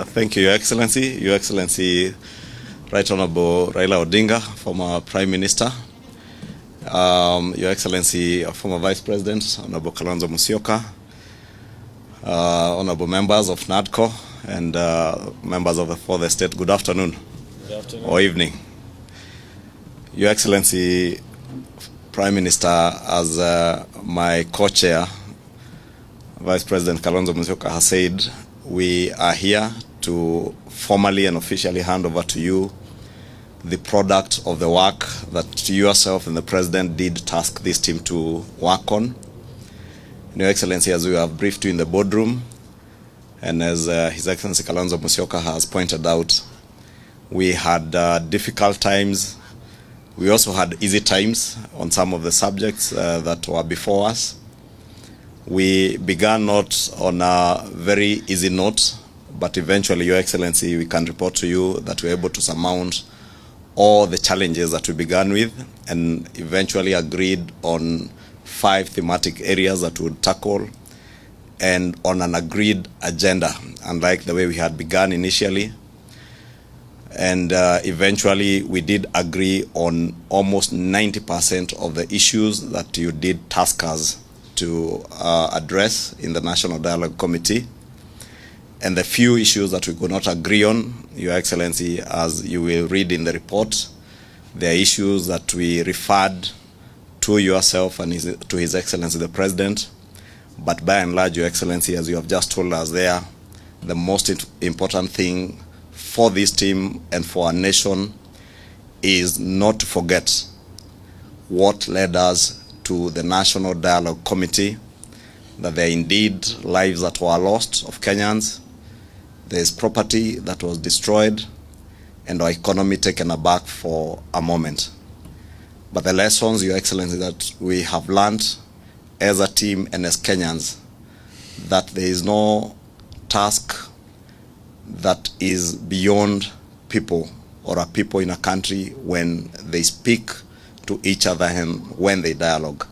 Thank you, Your Excellency. Your Excellency, Right Honorable Raila Odinga, former Prime Minister. Your Excellency, former Vice President, Honorable Kalonzo Musyoka. Honorable members of NADCO and members of the Fourth Estate, good afternoon. Good afternoon. Or evening. Your Excellency, Prime Minister, as my co-chair, Vice President Kalonzo Musyoka has said, we are here to formally and officially hand over to you the product of the work that yourself and the President did task this team to work on. Your Excellency, as we have briefed you in the boardroom, and as His Excellency Kalonzo Musyoka has pointed out, we had difficult times. We also had easy times on some of the subjects that were before us. We began not on a very easy note, but eventually, Your Excellency, we can report to you that we were able to surmount all the challenges that we began with and eventually agreed on 5 thematic areas that we would tackle and on an agreed agenda, unlike the way we had begun initially. And eventually, we did agree on almost 90% of the issues that you did task us to address in the National Dialogue Committee. And the few issues that we could not agree on, Your Excellency, as you will read in the report, there are issues that we referred to yourself and to His Excellency the President. But by and large, Your Excellency, as you have just told us there, the most important thing for this team and for our nation is not to forget what led us to the National Dialogue Committee, that there are indeed lives that were lost of Kenyans, there is property that was destroyed, and our economy taken aback for a moment. But the lessons, Your Excellency, that we have learned as a team and as Kenyans, that there is no task that is beyond people or a people in a country when they speak to each other and when they dialogue.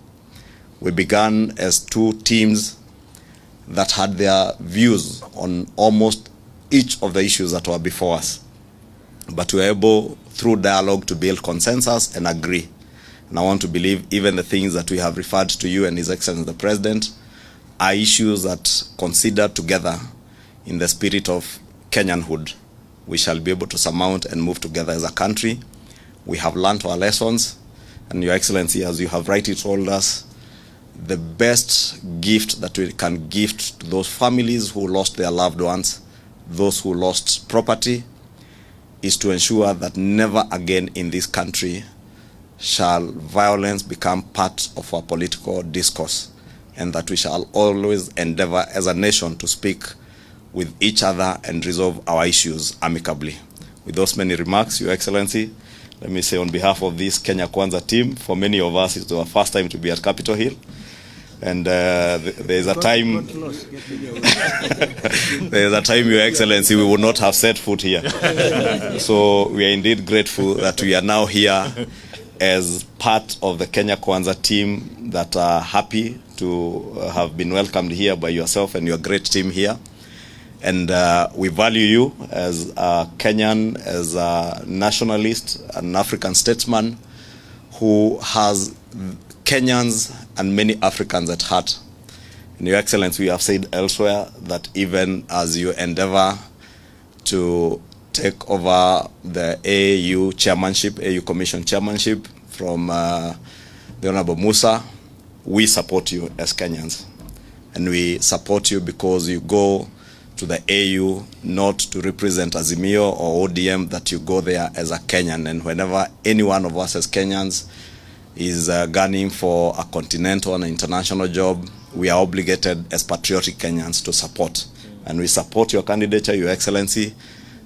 We began as 2 teams that had their views on almost each of the issues that were before us. But we were able, through dialogue, to build consensus and agree. And I want to believe even the things that we have referred to you and His Excellency the President are issues that, considered together in the spirit of Kenyanhood, we shall be able to surmount and move together as a country. We have learned our lessons. And Your Excellency, as you have rightly told us, the best gift that we can gift to those families who lost their loved ones, those who lost property, is to ensure that never again in this country shall violence become part of our political discourse, and that we shall always endeavor as a nation to speak with each other and resolve our issues amicably. With those many remarks, Your Excellency, let me say on behalf of this Kenya Kwanza team, for many of us it's our first time to be at Capitol Hill. And there is a time, there is a time, Your Excellency, we would not have set foot here. So we are indeed grateful that we are now here as part of the Kenya Kwanza team that are happy to have been welcomed here by yourself and your great team here. And we value you as a Kenyan, as a nationalist, an African statesman who has Kenyans and many Africans at heart. And Your Excellency, we have said elsewhere that even as you endeavor to take over the AU chairmanship, AU Commission chairmanship from the Honorable Musa, we support you as Kenyans. And we support you because you go to the AU not to represent Azimio or ODM, that you go there as a Kenyan. And whenever any one of us as Kenyans is gunning for a continental and international job, we are obligated as patriotic Kenyans to support. And we support your candidature, Your Excellency.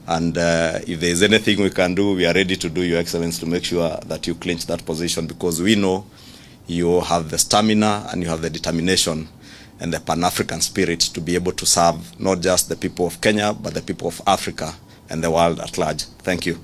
And if there is anything we can do, we are ready to do, Your Excellency, to make sure that you clinch that position, because we know you have the stamina and you have the determination and the Pan-African spirit to be able to serve not just the people of Kenya, but the people of Africa and the world at large. Thank you.